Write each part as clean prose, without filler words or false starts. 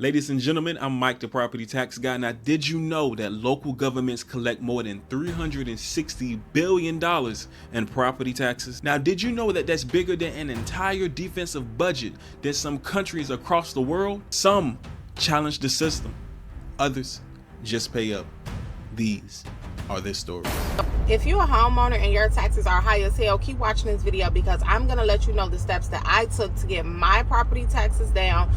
Ladies and gentlemen, I'm Mike, the property tax guy. Now, did you know that local governments collect more than $360 billion in property taxes? Now, did you know that that's bigger than an entire defensive budget that some countries across the world? Some challenge the system, others just pay up. These are their stories. If you're a homeowner and your taxes are high as hell, keep watching this video because I'm going to let you know the steps that I took to get my property taxes down.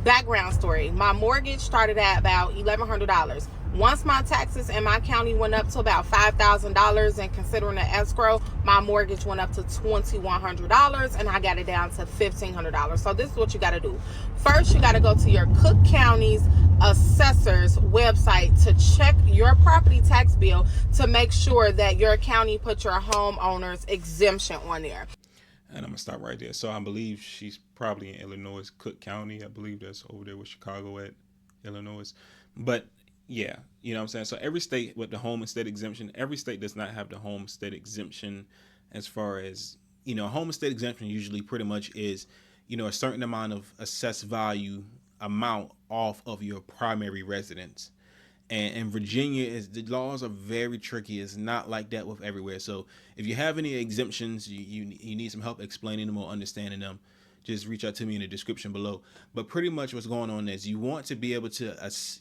Background story: my mortgage started at about $1,100. Once my taxes in my county went up to about $5,000, and considering the escrow, my mortgage went up to $2,100, and I got it down to $1,500. So this is what you got to do. First, you got to go to your Cook County's assessor's website to check your property tax bill to make sure that your county put your homeowner's exemption on there. And I'm gonna stop right there. So I believe she's probably in Illinois, Cook County. I believe that's over there with Chicago at Illinois. But yeah, you know what I'm saying? So every state with the homestead exemption, every state does not have the homestead exemption as far as, homestead exemption usually pretty much is, a certain amount of assessed value amount off of your primary residence. And in Virginia, the laws are very tricky. It's not like that with everywhere. So if you have any exemptions, you need some help explaining them or understanding them, just reach out to me in the description below. But pretty much what's going on is you want to be able to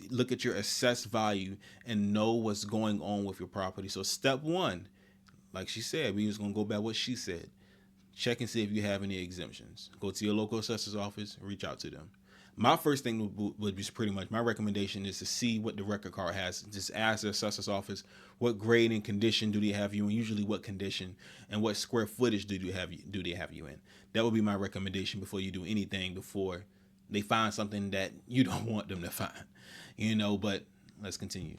look at your assessed value and know what's going on with your property. So step one, like she said, we just going to go by what she said. Check and see if you have any exemptions. Go to your local assessor's office, reach out to them. My first thing would be pretty much, my recommendation is to see what the record card has. Just ask the assessor's office, what grade and condition do they have you in, usually what condition, and what square footage do they have you in. That would be my recommendation before you do anything, before they find something that you don't want them to find, but let's continue.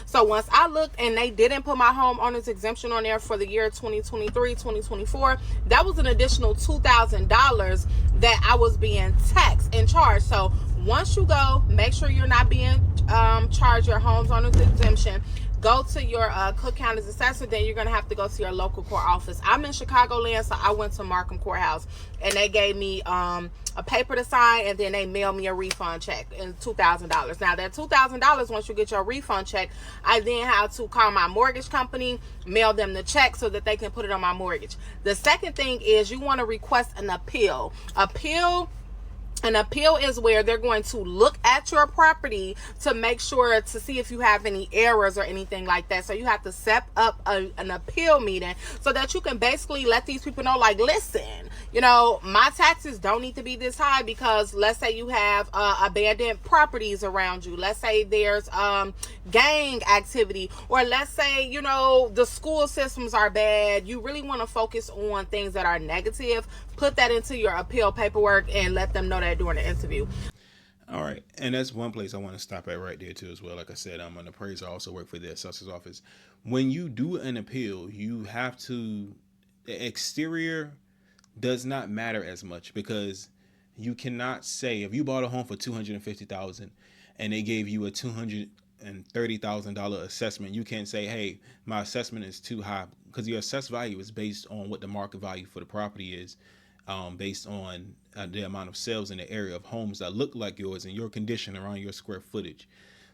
So once I looked and they didn't put my homeowner's exemption on there for the year 2023, 2024, that was an additional $2,000 that I was being taxed and charged. So once you go, make sure you're not being charged your homeowner's exemption. Go to your Cook County's assessor. Then you're going to have to go to your local court office. I'm in Chicagoland, so I went to Markham Courthouse, and they gave me a paper to sign, and then they mailed me a refund check and $2,000. Now, that $2,000, once you get your refund check, I then have to call my mortgage company, mail them the check so that they can put it on my mortgage. The second thing is you want to request an appeal. An appeal is where they're going to look at your property to make sure to see if you have any errors or anything like that. So you have to set up an appeal meeting so that you can basically let these people know, like, listen, my taxes don't need to be this high because let's say you have abandoned properties around you. Let's say there's gang activity, or let's say, the school systems are bad. You really want to focus on things that are negative. Put that into your appeal paperwork and let them know that during the interview. All right. And that's one place I want to stop at right there too as well. Like I said, I'm an appraiser. I also work for the assessor's office. When you do an appeal, you have to, the exterior does not matter as much, because you cannot say, if you bought a home for $250,000 and they gave you a $230,000 assessment, you can't say, hey, my assessment is too high, because your assessed value is based on what the market value for the property is, based on the amount of sales in the area of homes that look like yours and your condition around your square footage.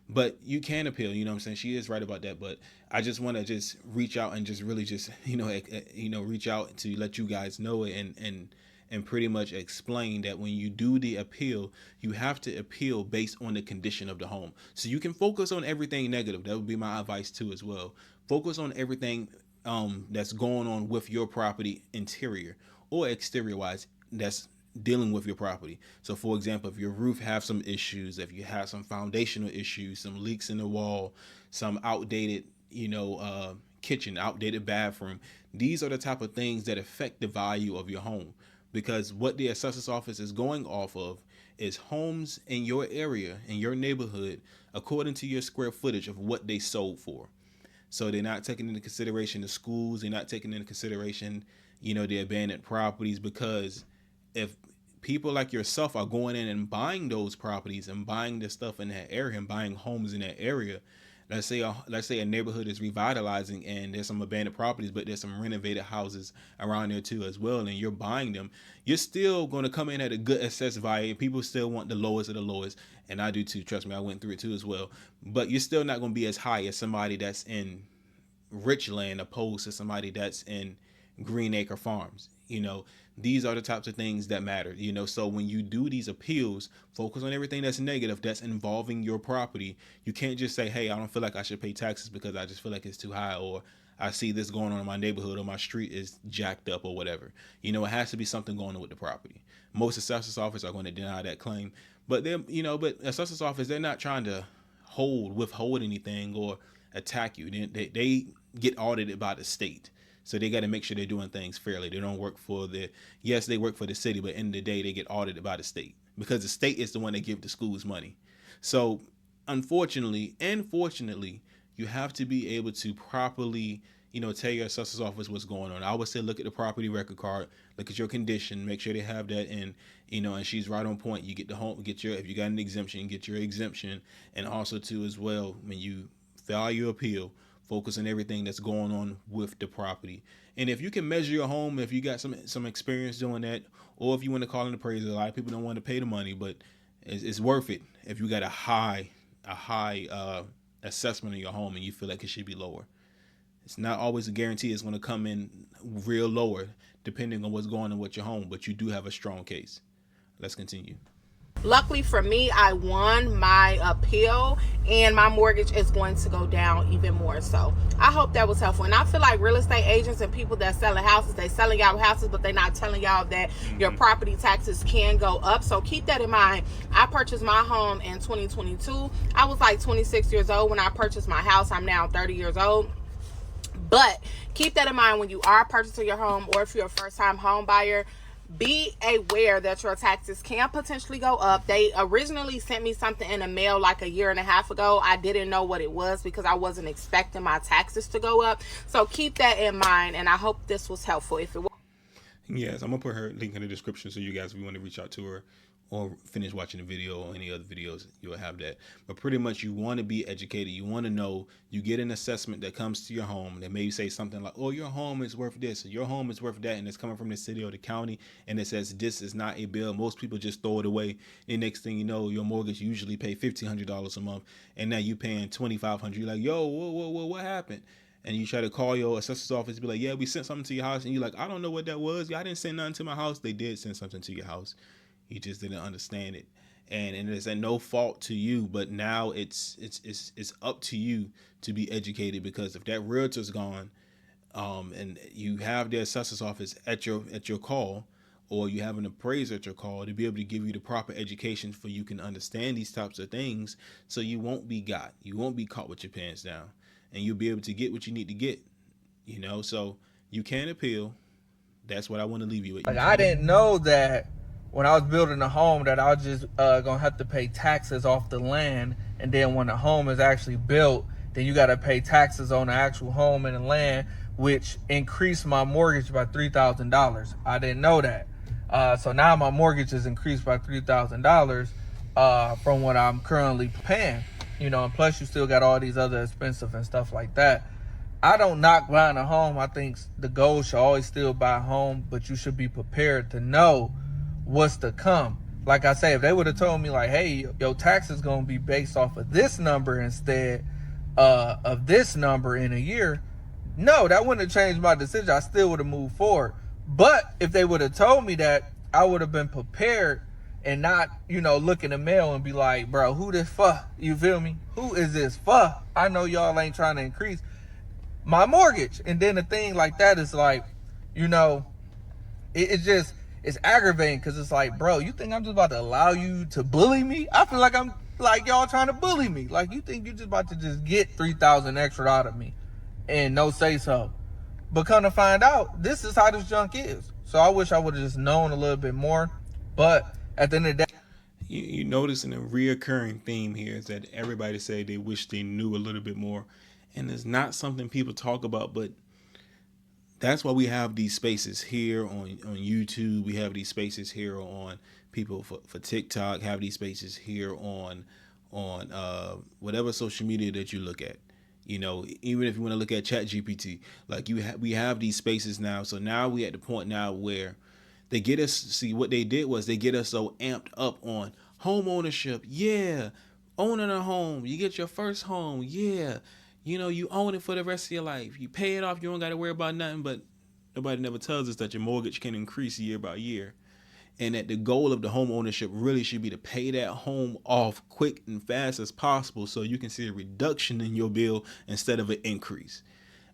But you can appeal, what I'm saying? She is right about that. But I just want to just reach out and just really just, reach out to let you guys know it and pretty much explain that when you do the appeal, you have to appeal based on the condition of the home. So you can focus on everything negative. That would be my advice too as well. Focus on everything that's going on with your property, interior or exterior wise, that's dealing with your property. So for example, if your roof have some issues, if you have some foundational issues, some leaks in the wall, some outdated, kitchen, outdated bathroom, these are the type of things that affect the value of your home. Because what the assessor's office is going off of is homes in your area, in your neighborhood, according to your square footage of what they sold for. So they're not taking into consideration the schools. They're not taking into consideration, the abandoned properties, because if people like yourself are going in and buying those properties and buying the stuff in that area and buying homes in that area, let's say a neighborhood is revitalizing and there's some abandoned properties, but there's some renovated houses around there too as well, and you're buying them, you're still going to come in at a good assessed value. People still want the lowest of the lowest, and I do too. Trust me, I went through it too as well. But you're still not going to be as high as somebody that's in Richland opposed to somebody that's in Green Acre Farms. These are the types of things that matter. So when you do these appeals, focus on everything that's negative that's involving your property. You can't just say, hey, I don't feel like I should pay taxes because I just feel like it's too high, or I see this going on in my neighborhood, or my street is jacked up, or whatever. It has to be something going on with the property. Most assessors office are going to deny that claim, but but assessors office, they're not trying to withhold anything or attack you. They get audited by the state, so they got to make sure they're doing things fairly. They don't work for they work for the city, but in the day they get audited by the state, because the state is the one that give the schools money. So unfortunately and fortunately, you have to be able to properly tell your assessor's office what's going on. I would say look at the property record card, look at your condition, make sure they have that in, and she's right on point. You get the home, if you got an exemption, get your exemption. And also too as well, when you file your appeal, focus on everything that's going on with the property. And if you can measure your home, if you got some experience doing that, or if you want to call an appraiser, a lot of people don't want to pay the money, but it's worth it if you got a high assessment of your home and you feel like it should be lower. It's not always a guarantee it's going to come in real lower, depending on what's going on with your home, but you do have a strong case. Let's continue. Luckily for me, I won my appeal, and my mortgage is going to go down even more. So I hope that was helpful. And I feel like real estate agents and people that selling houses, they selling y'all houses, but they're not telling y'all that your property taxes can go up. So keep that in mind. I purchased my home in 2022. I was like 26 years old when I purchased my house. I'm now 30 years old. But keep that in mind when you are purchasing your home, or if you're a first-time home buyer. Be aware that your taxes can potentially go up. They originally sent me something in the mail like a year and a half ago. I didn't know what it was because I wasn't expecting my taxes to go up. So keep that in mind, and I hope this was helpful. If it was, yes, I'm gonna put her link in the description, so you guys, if you want to reach out to her or finish watching the video or any other videos, you'll have that. But pretty much, you want to be educated. You want to know. You get an assessment that comes to your home that may say something like, oh, your home is worth this, or your home is worth that, and it's coming from the city or the county, and it says this is not a bill. Most people just throw it away, and next thing you know, your mortgage usually pay $1,500 a month, and now you paying $2,500. You're like, yo, whoa, what happened? And you try to call your assessor's office, be like, yeah, we sent something to your house, and you're like, I don't know what that was. Yeah, I didn't send nothing to my house. They did send something to your house. You just didn't understand it, and it's at no fault to you. But now it's up to you to be educated, because if that realtor's gone, and you have the assessor's office at your call, or you have an appraiser at your call, to be able to give you the proper education for you can understand these types of things, so you won't be caught with your pants down, and you'll be able to get what you need to get. So you can appeal. That's what I want to leave you with. Like, I didn't know that when I was building a home that I was just gonna have to pay taxes off the land, and then when the home is actually built, then you gotta pay taxes on the actual home and the land, which increased my mortgage by $3,000. I didn't know that. So now my mortgage is increased by $3,000 from what I'm currently paying. And plus you still got all these other expenses and stuff like that. I don't knock buying a home. I think the goal should always still buy a home, but you should be prepared to know what's to come. Like I say, if they would have told me like, hey, your tax is going to be based off of this number instead of this number in a year, no, that wouldn't have changed my decision. I still would have moved forward. But if they would have told me that, I would have been prepared and not, look in the mail and be like, bro, who this for? You feel me? Who is this for? I know y'all ain't trying to increase my mortgage. And then the thing like that is like, it's aggravating, because it's like, bro, you think I'm just about to allow you to bully me? I feel like I'm like y'all trying to bully me. Like, you think you just about to just get 3,000 extra out of me and no say so. But come to find out, this is how this junk is. So I wish I would have just known a little bit more. But at the end of the day, you noticing a reoccurring theme here is that everybody say they wish they knew a little bit more, and it's not something people talk about. But that's why we have these spaces here on YouTube. We have these spaces here on people for TikTok. Have these spaces here on on whatever social media that you look at. You know, even if you want to look at Chat GPT, like we have these spaces now. So now we at the point now where they get us. See, what they did was they get us so amped up on home ownership. Yeah, owning a home, you get your first home. Yeah, you know, you own it for the rest of your life. You pay it off. You don't got to worry about nothing. But nobody never tells us that your mortgage can increase year by year, and that the goal of the home ownership really should be to pay that home off quick and fast as possible so you can see a reduction in your bill instead of an increase.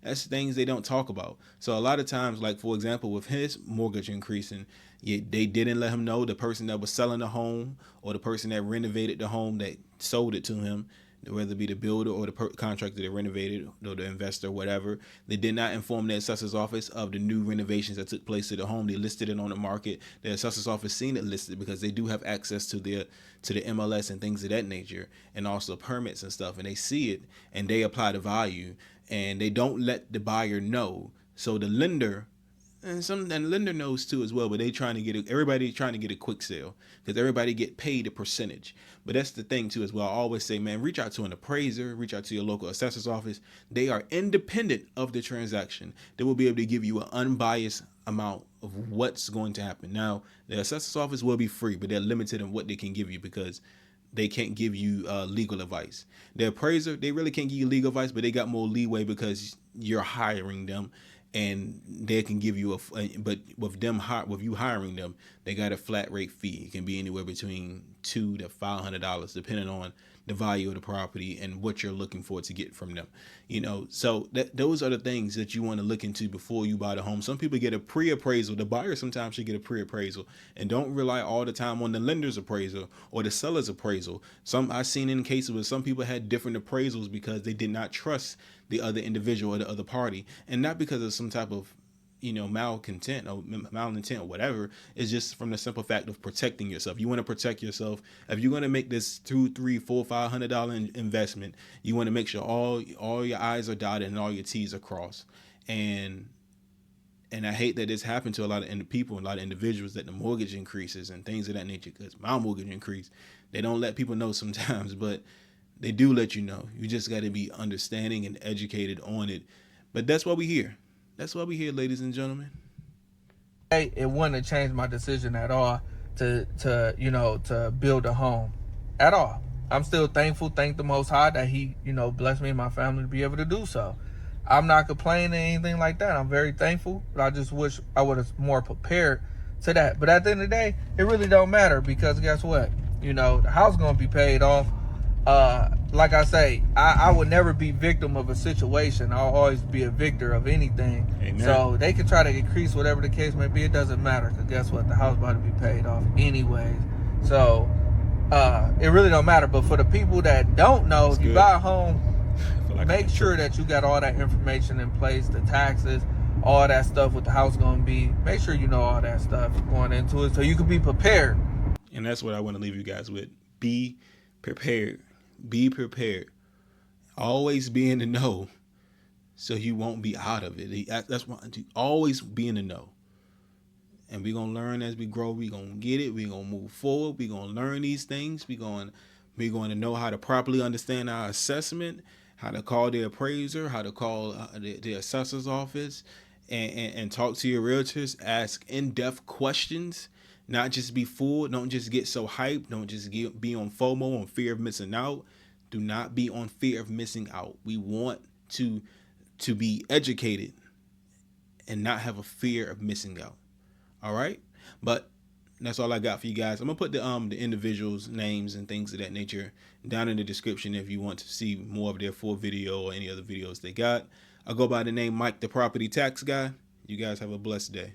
That's things they don't talk about. So a lot of times, like for example, with his mortgage increasing, they didn't let him know, the person that was selling the home or the person that renovated the home that sold it to him, whether it be the builder or the contractor that renovated or the investor, whatever. They did not inform the assessor's office of the new renovations that took place to the home. They listed it on the market. The assessor's office seen it listed because they do have access to the MLS and things of that nature, and also permits and stuff. And they see it and they apply the value, and they don't let the buyer know. So the lender, and the lender knows too as well, but everybody trying to get a quick sale because everybody get paid a percentage. But that's the thing too as well. I always say, man, reach out to an appraiser, reach out to your local assessor's office. They are independent of the transaction. They will be able to give you an unbiased amount of what's going to happen. Now, the assessor's office will be free, but they're limited in what they can give you because they can't give you legal advice. The appraiser, they really can't give you legal advice, but they got more leeway because you're hiring them, and they can give you but with you hiring them, they got a flat rate fee. It can be anywhere between $200 to $500 depending on the value of the property and what you're looking for to get from them. You know, so those are the things that you want to look into before you buy the home. Some people get a pre-appraisal. The buyer sometimes should get a pre-appraisal, and don't rely all the time on the lender's appraisal or the seller's appraisal. I've seen in cases where some people had different appraisals because they did not trust the other individual or the other party, and not because of some type of malintent or whatever. It's just from the simple fact of protecting yourself. You want to protect yourself. If you're going to make this $200, $300, $400, $500 investment, you want to make sure all your I's are dotted and all your T's are crossed. And I hate that this happened to a lot of people, a lot of individuals, that the mortgage increases and things of that nature. Because my mortgage increased, they don't let people know sometimes, but they do let you know. You just got to be understanding and educated on it. But that's why we're here. That's why we're here, ladies and gentlemen. It wouldn't have changed my decision at all to build a home at all. I'm still thankful, thank the Most High that He, blessed me and my family to be able to do so. I'm not complaining or anything like that. I'm very thankful, but I just wish I would have more prepared to that. But at the end of the day, it really don't matter because guess what? The house is going to be paid off. Like I say, I would never be victim of a situation. I'll always be a victor of anything. Amen. So they can try to increase whatever the case may be. It doesn't matter because guess what? The house is about to be paid off anyways. So it really don't matter. But for the people that don't know, if you buy a home, make sure that you got all that information in place, the taxes, all that stuff, what the house is going to be. Make sure you know all that stuff going into it so you can be prepared. And that's what I want to leave you guys with. Be prepared. Be prepared. Always be in the know so you won't be out of it. That's why always be in the know. And we're going to learn as we grow. We're going to get it. We're going to move forward. We're going to learn these things. We're going to know how to properly understand our assessment, how to call the appraiser, how to call the assessor's office, and talk to your realtors. Ask in-depth questions. Not just be fooled. Don't just get so hyped. Don't just be on FOMO, on fear of missing out. Do not be on fear of missing out. We want to be educated and not have a fear of missing out. All right? But that's all I got for you guys. I'm going to put the individuals' names and things of that nature down in the description if you want to see more of their full video or any other videos they got. I'll go by the name Mike, the property tax guy. You guys have a blessed day.